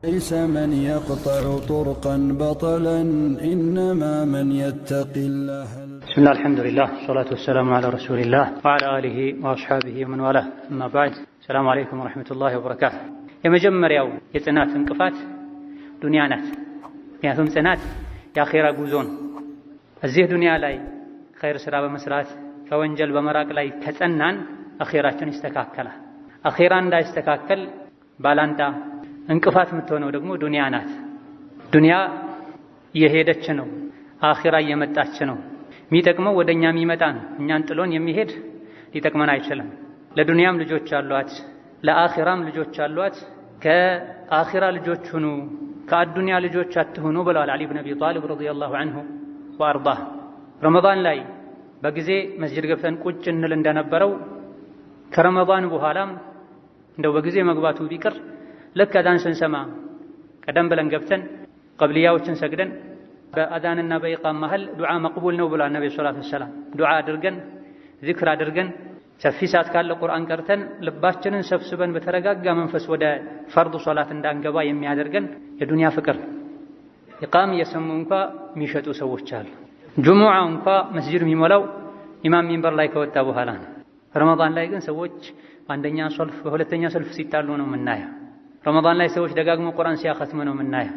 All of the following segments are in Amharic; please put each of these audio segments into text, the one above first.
ليس من يقطع طرقا بطلا إنما من يتقي الله. بسم الله الحمد لله والصلاة والسلام على رسول الله وعلى آله وأصحابه ومن والاه أما بعد السلام عليكم ورحمة الله وبركاته. የመጀመሪያው የጽናት እንቅፋት ዱንያ ናት። ምክንያቱም ጽናት የአኼራ ጉዞ ነው። እዚህ ዱንያ ላይ ኸይር ስራ በመስራት ከወንጀል በመራቅ ላይ ከጸናን አኼራችን ይስተካከላል። አኼራ እንዳይስተካከል ባላንጣ እንቅፋት የምትሆነው ደግሞ ዱንያ ናት። ዱንያ እየሄደች ነው፣ አኼራ እየመጣች ነው። የሚጠቅመው ወደኛ የሚመጣ ነው። እኛን ጥሎን የሚሄድ ሊጠቅመን አይችልም። ለዱንያም ልጆች አሏት፣ ለአኼራም ልጆች አሏት። ከአኼራ ልጆች ሁኑ፣ ከአዱንያ ልጆች አትሁኑ ብለዋል አሊ ብን አቢ ጣሊብ ረዲየላሁ ዐንሁ ወአርዳህ። ረመዳን ላይ በጊዜ መስጂድ ገብተን ቁጭ እንል እንደነበረው ከረመዳን በኋላም እንደው በጊዜ መግባቱ ቢቀር ልክ አዛን ስንሰማ ቀደም ብለን ገብተን ቀብልያዎችን ሰግደን በአዛንና በኢቃም መሃል ዱዓ መቅቡል ነው ብሏል ነብዩ ሰለላሁ ዐለይሂ ወሰለም። ዱዓ አድርገን ዚክር አድርገን ሰፊ ሰዓት ካለ ቁርአን ቀርተን ልባችንን ሰብስበን በተረጋጋ መንፈስ ወደ ፈርዱ ሶላት እንዳንገባ የሚያደርገን የዱንያ ፍቅር። ኢቃም እየሰሙ እንኳ የሚሸጡ ሰዎች አሉ። ጁሙዓ እንኳ መስጂድ የሚሞላው ኢማም ሚንበር ላይ ከወጣ በኋላ ነው። ረመዳን ላይ ግን ሰዎች በአንደኛ ሰልፍ በሁለተኛ ሰልፍ ሲጣሉ ነው የምናየው። ረመዳን ላይ ሰዎች ደጋግሞ ቁርአን ሲያኸትሙ ነው የምናየው።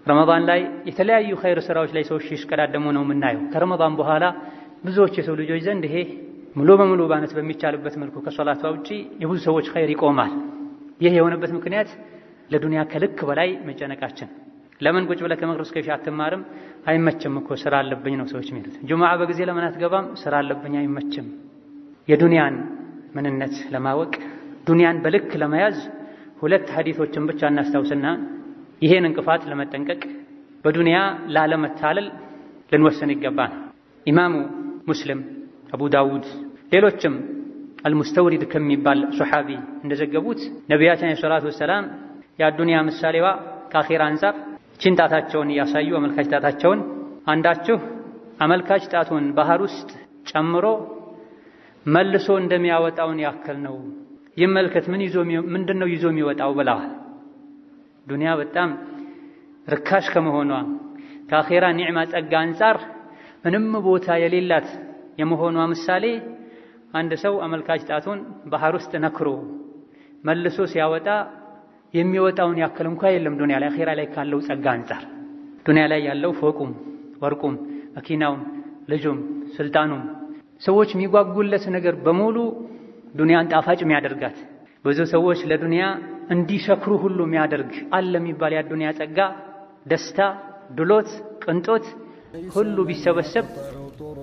ረመዳን ላይ የተለያዩ ኸይር ስራዎች ላይ ሰዎች ሲሽቀዳደሙ ነው የምናየው። ከረመዳን በኋላ ብዙዎች የሰው ልጆች ዘንድ ይሄ ሙሉ በሙሉ ባነት በሚቻልበት መልኩ ከሶላቷ ውጪ የብዙ ሰዎች ኸይር ይቆማል። ይህ የሆነበት ምክንያት ለዱንያ ከልክ በላይ መጨነቃችን። ለምን ቁጭ ብለህ ከመግሪብ እስከ ኢሻ አትማርም? አይመችም እኮ ስራ አለብኝ ነው ሰዎች የሚሉት። ጁሙዓ በጊዜ ለምን አትገባም? ስራ አለብኝ፣ አይመችም። የዱንያን ምንነት ለማወቅ ዱንያን በልክ ለመያዝ ሁለት ሐዲሶችን ብቻ እናስታውስና ይሄን እንቅፋት ለመጠንቀቅ በዱንያ ላለመታለል ልንወስን ይገባል። ኢማሙ ሙስሊም፣ አቡ ዳውድ፣ ሌሎችም አልሙስተውሪድ ከሚባል ሱሐቢ እንደዘገቡት ነቢያችን ዐለይሂ ሰላቱ ወሰላም የዱንያ ምሳሌዋ ከአኼራ አንፃር ቺን ጣታቸውን እያሳዩ አመልካች ጣታቸውን አንዳችሁ አመልካች ጣቱን ባህር ውስጥ ጨምሮ መልሶ እንደሚያወጣውን ያክል ነው፣ ይመልከት ምንድነው ይዞ የሚወጣው ብለዋል። ዱንያ በጣም ርካሽ ከመሆኗ ከአኼራ ኒዕማ ጸጋ አንፃር ምንም ቦታ የሌላት የመሆኗ ምሳሌ አንድ ሰው አመልካች ጣቱን ባህር ውስጥ ነክሮ መልሶ ሲያወጣ የሚወጣውን ያክል እንኳ የለም ዱንያ ላይ። አኼራ ላይ ካለው ጸጋ አንፃር ዱንያ ላይ ያለው ፎቁም፣ ወርቁም፣ መኪናውም፣ ልጁም፣ ስልጣኑም ሰዎች የሚጓጉለት ነገር በሙሉ ዱንያን ጣፋጭ የሚያደርጋት ብዙ ሰዎች ለዱንያ እንዲሰክሩ ሁሉ የሚያደርግ አለ የሚባል የዱንያ ጸጋ፣ ደስታ፣ ድሎት፣ ቅንጦት ሁሉ ቢሰበሰብ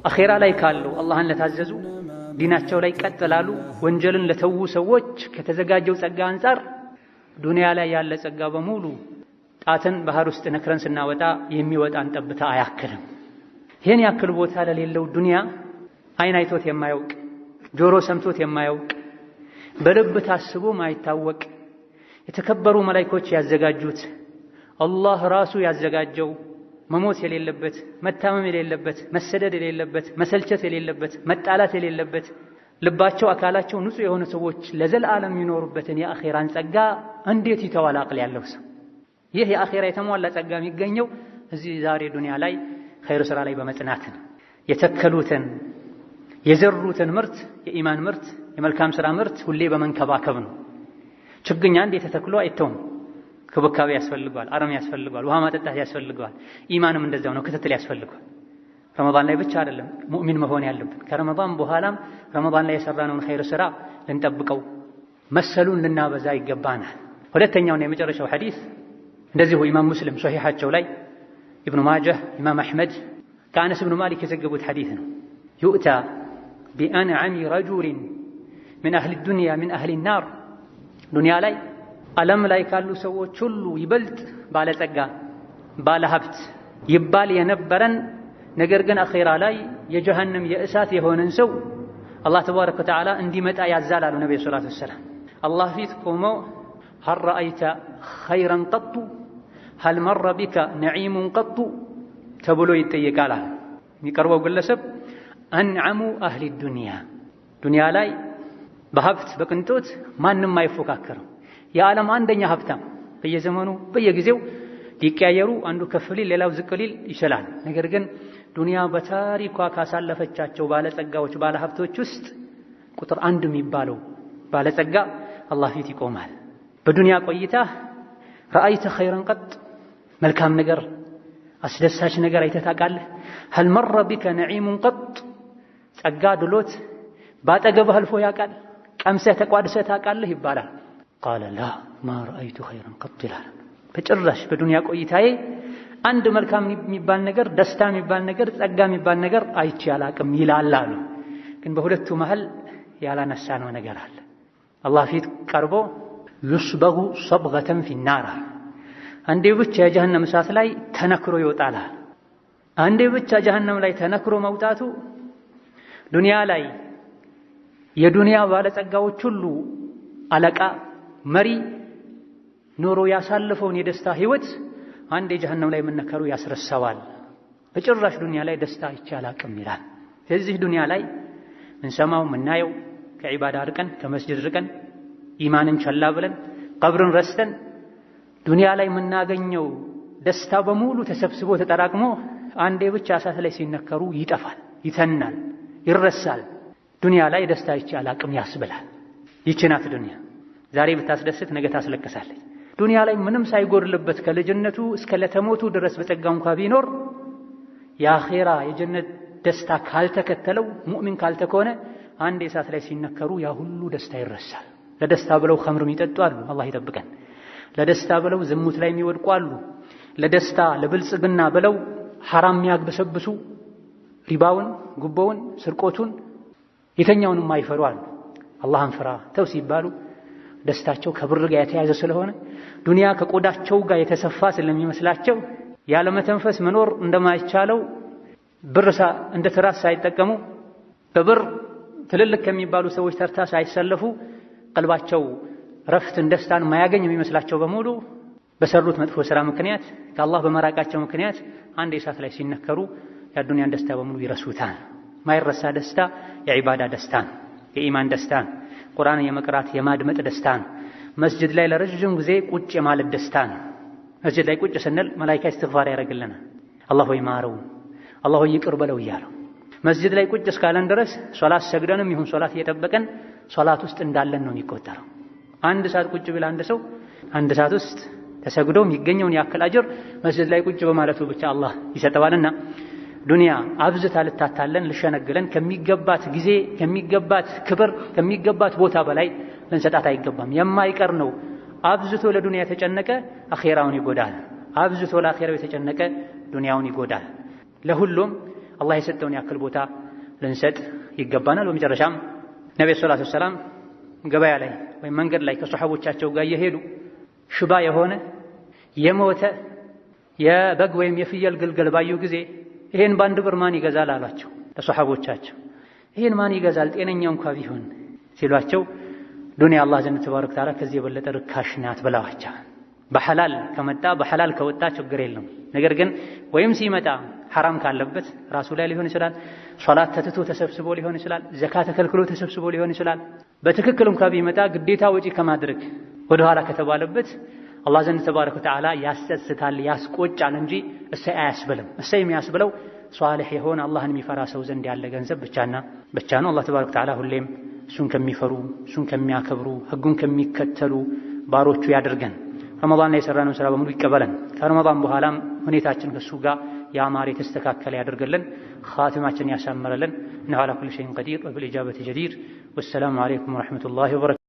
አኼራ ላይ ካለው አላህን ለታዘዙ ዲናቸው ላይ ቀጥ ላሉ ወንጀልን ለተዉ ሰዎች ከተዘጋጀው ጸጋ አንፃር ዱንያ ላይ ያለ ጸጋ በሙሉ ጣትን ባህር ውስጥ ነክረን ስናወጣ የሚወጣን ጠብታ አያክልም። ይህን ያክል ቦታ ለሌለው ዱንያ አይን አይቶት የማያውቅ ጆሮ ሰምቶት የማያውቅ በልብ ታስቦ ማይታወቅ የተከበሩ መላእክቶች ያዘጋጁት አላህ ራሱ ያዘጋጀው መሞት የሌለበት መታመም የሌለበት መሰደድ የሌለበት መሰልቸት የሌለበት መጣላት የሌለበት ልባቸው አካላቸው ንጹህ የሆኑ ሰዎች ለዘላለም የሚኖሩበትን የአኼራን ጸጋ እንዴት ይተዋል አቅል ያለው ሰው? ይህ የአኼራ የተሟላ ጸጋ የሚገኘው እዚህ ዛሬ ዱንያ ላይ ኸይር ስራ ላይ በመጽናት ነው። የተከሉትን የዘሩትን ምርት የኢማን ምርት የመልካም ስራ ምርት ሁሌ በመንከባከብ ነው። ችግኝ አንዴ ተተክሎ አይተውም። ክብካቤ ያስፈልገዋል፣ አረም ያስፈልገዋል፣ ውሃ ማጠጣት ያስፈልገዋል። ኢማንም እንደዛው ነው፣ ክትትል ያስፈልገዋል። ረመዳን ላይ ብቻ አይደለም ሙእሚን መሆን ያለብን፣ ከረመዳን በኋላም ረመዳን ላይ የሰራነውን ኸይር ስራ ልንጠብቀው መሰሉን ልናበዛ ይገባናል። ሁለተኛውና የመጨረሻው ሐዲስ እንደዚሁ ኢማም ሙስሊም ሶሒሓቸው ላይ ኢብኑ ማጃህ፣ ኢማም አሕመድ ከአነስ ብኑ ማሊክ የዘገቡት ሐዲስ ነው። ዩእታ ቢአንዓሚ ረጁሊን ምን አህሊ ዱንያ ምን አህሊ ናር፣ ዱንያ ላይ ዓለም ላይ ካሉ ሰዎች ሁሉ ይበልጥ ባለጸጋ ባለሀብት ይባል የነበረን ነገር ግን አኼራ ላይ የጀሃነም የእሳት የሆነን ሰው አላህ ተባረከ ወተዓላ እንዲመጣ ያዛል አሉ ነብዩ ሰለላሁ ዐለይሂ ወሰለም። አላህ ፊት ቆሞ ሀል ረአይተ ኸይረን ቀጡ ሀል መረ ቢከ ነዒሙን ቀጡ ተብሎ ይጠየቃል። የሚቀርበው ግለሰብ አንዓሙ አህሊ ዱንያ፣ ዱንያ ላይ በሀብት በቅንጦት ማንም አይፎካከርም። የዓለም አንደኛ ሀብታም በየዘመኑ በየጊዜው ሊቀያየሩ አንዱ ከፍ ሊል ሌላው ዝቅ ሊል ይችላል። ነገር ግን ዱንያ በታሪኳ ካሳለፈቻቸው ባለጸጋዎች ባለሀብቶች ውስጥ ቁጥር አንድ የሚባለው ባለጸጋ አላህ ፊት ይቆማል። በዱንያ ቆይታ ረአይተ ኸይረን ቀጥ መልካም ነገር አስደሳች ነገር አይተህ ታውቃለህ? ሀል መረ ቢከ ነዒሙን ቀጥ ጸጋ ድሎት ባጠገብህ አልፎ ያውቃል? ቀምሰህ ተቋድሰህ ታውቃለህ ይባላል። ቃለ ላ ማ ረአይቱ ኸይረን ቀጥ ይላል። በጭራሽ በዱንያ ቆይታዬ አንድ መልካም የሚባል ነገር፣ ደስታ የሚባል ነገር፣ ጸጋ የሚባል ነገር አይቼ አላቅም ይላል አሉ። ግን በሁለቱ መሃል ያላነሳነው ነገር አለ። አላህ ፊት ቀርቦ ዩስበጉ ሰብገተን ፊናር፣ አንዴ ብቻ የጀሃነም እሳት ላይ ተነክሮ ይወጣል። አንዴ ብቻ ጀሃነም ላይ ተነክሮ መውጣቱ ዱንያ ላይ የዱንያ ባለጸጋዎች ሁሉ አለቃ መሪ ኖሮ ያሳለፈውን የደስታ ህይወት አንዴ ጀሃነም ላይ መነከሩ ያስረሳዋል። በጭራሽ ዱንያ ላይ ደስታ አይቼ አላቅም ይላል። ስለዚህ ዱንያ ላይ ምንሰማው ምናየው ከዒባዳ ርቀን ከመስጅድ ርቀን ኢማንን ቸላ ብለን ቀብርን ረስተን ዱንያ ላይ የምናገኘው ደስታ በሙሉ ተሰብስቦ ተጠራቅሞ አንዴ ብቻ እሳት ላይ ሲነከሩ ይጠፋል፣ ይተናል፣ ይረሳል። ዱንያ ላይ ደስታ አይቼ አላቅም ያስብላል። ይህች ናት ዱንያ። ዛሬ ብታስደስት ነገ ታስለቅሳለች። ዱንያ ላይ ምንም ሳይጎድልበት ከልጅነቱ እስከ ለተሞቱ ድረስ በጸጋ እንኳ ቢኖር የአኼራ የጀነት ደስታ ካልተከተለው ሙእሚን ካልተኮነ አንድ እሳት ላይ ሲነከሩ ያ ሁሉ ደስታ ይረሳል። ለደስታ ብለው ኸምር የሚጠጡ አሉ፣ አላህ ይጠብቀን። ለደስታ ብለው ዝሙት ላይ የሚወድቁ አሉ። ለደስታ ለብልጽግና ብለው ሐራም የሚያግበሰብሱ ሪባውን፣ ጉቦውን፣ ስርቆቱን የተኛውንም የማይፈሩ አሉ። አላህን ፍራ ተው ሲባሉ ደስታቸው ከብር ጋር የተያዘ ስለሆነ ዱንያ ከቆዳቸው ጋር የተሰፋ ስለሚመስላቸው ያለመተንፈስ መኖር እንደማይቻለው ብር እንደ ትራስ ሳይጠቀሙ በብር ትልልቅ ከሚባሉ ሰዎች ተርታ ሳይሰለፉ ቀልባቸው ረፍትን ደስታን ማያገኝ የሚመስላቸው በሙሉ በሰሩት መጥፎ ስራ ምክንያት ከአላህ በመራቃቸው ምክንያት አንድ እሳት ላይ ሲነከሩ የዱንያን ደስታ በሙሉ ይረሱታል። ማይረሳ ደስታ የዒባዳ ደስታ፣ የኢማን ደስታ፣ ቁርአን የመቅራት የማድመጥ ደስታ፣ መስጂድ ላይ ለረጅም ጊዜ ቁጭ የማለት ደስታ። መስጂድ ላይ ቁጭ ስንል መላኢካ ኢስቲግፋር ያደርግልናል። አላህ ሆይ ማረው፣ አላህ ሆይ ይቅር በለው እያለው መስጂድ ላይ ቁጭ እስካለን ድረስ ሶላት ሰግደንም ይሁን ሶላት እየጠበቀን ሶላት ውስጥ እንዳለን ነው የሚቆጠረው። አንድ ሰዓት ቁጭ ቢል አንድ ሰው አንድ ሰዓት ውስጥ ተሰግዶ የሚገኘውን ያክል አጅር መስጂድ ላይ ቁጭ በማለቱ ብቻ አላህ ይሰጠዋልና ዱንያ አብዝታ ልታታለን ልሸነግለን ከሚገባት ጊዜ ከሚገባት ክብር ከሚገባት ቦታ በላይ ልንሰጣት አይገባም። የማይቀር ነው። አብዝቶ ለዱንያ የተጨነቀ አኼራውን ይጎዳል። አብዝቶ ለአኼራው የተጨነቀ ዱንያውን ይጎዳል። ለሁሉም አላህ የሰጠውን ያክል ቦታ ልንሰጥ ይገባናል። በመጨረሻም ነብዩ ሰለላሁ ዐለይሂ ወሰለም ገበያ ላይ ወይም መንገድ ላይ ከሰሐቦቻቸው ጋር እየሄዱ ሽባ የሆነ የሞተ የበግ ወይም የፍየል ግልገል ባዩ ጊዜ ይሄን በአንድ ብር ማን ይገዛል አሏቸው ለሰሐቦቻቸው። ይሄን ማን ይገዛል ጤነኛው እንኳ ቢሆን ሲሏቸው ዱንያ አላህ ዘንድ ተባረከ ተዓላ ከዚህ የበለጠ ርካሽ ናት ብለዋቸው። በሐላል ከመጣ በሐላል ከወጣ ችግር የለም። ነገር ግን ወይም ሲመጣ ሐራም ካለበት ራሱ ላይ ሊሆን ይችላል፣ ሶላት ተትቶ ተሰብስቦ ሊሆን ይችላል፣ ዘካት ተከልክሎ ተሰብስቦ ሊሆን ይችላል። በትክክል እንኳ ቢመጣ ግዴታ ወጪ ከማድረግ ወደ ኋላ ከተባለበት አላህ ዘንድ ተባረከ ወተዓላ ያስጸጽታል፣ ያስቆጫል እንጂ እሰይ አያስብልም። እሰይ የሚያስብለው ሷሊህ የሆነ አላህን የሚፈራ ሰው ዘንድ ያለ ገንዘብ ብቻና ብቻ ነው። አላህ ተባረከ ወተዓላ ሁሌም እሱን ከሚፈሩ እሱን ከሚያከብሩ ህጉን ከሚከተሉ ባሮቹ ያድርገን። ረመዳን ላይ የሰራነውን ስራ በሙሉ ይቀበለን። ከረመዳን በኋላም ሁኔታችን ከሱ ጋር ያማረ የተስተካከለ ያደርገልን። ኻቲማችን ያሳምረልን። ኢንነሁ ዐላ ኩሊ ሸይኢን ቀዲር ወቢልኢጃበቲ ጀዲር። ወሰላሙ ዐለይኩም ወረሕመቱላሂ ወበረካቱህ።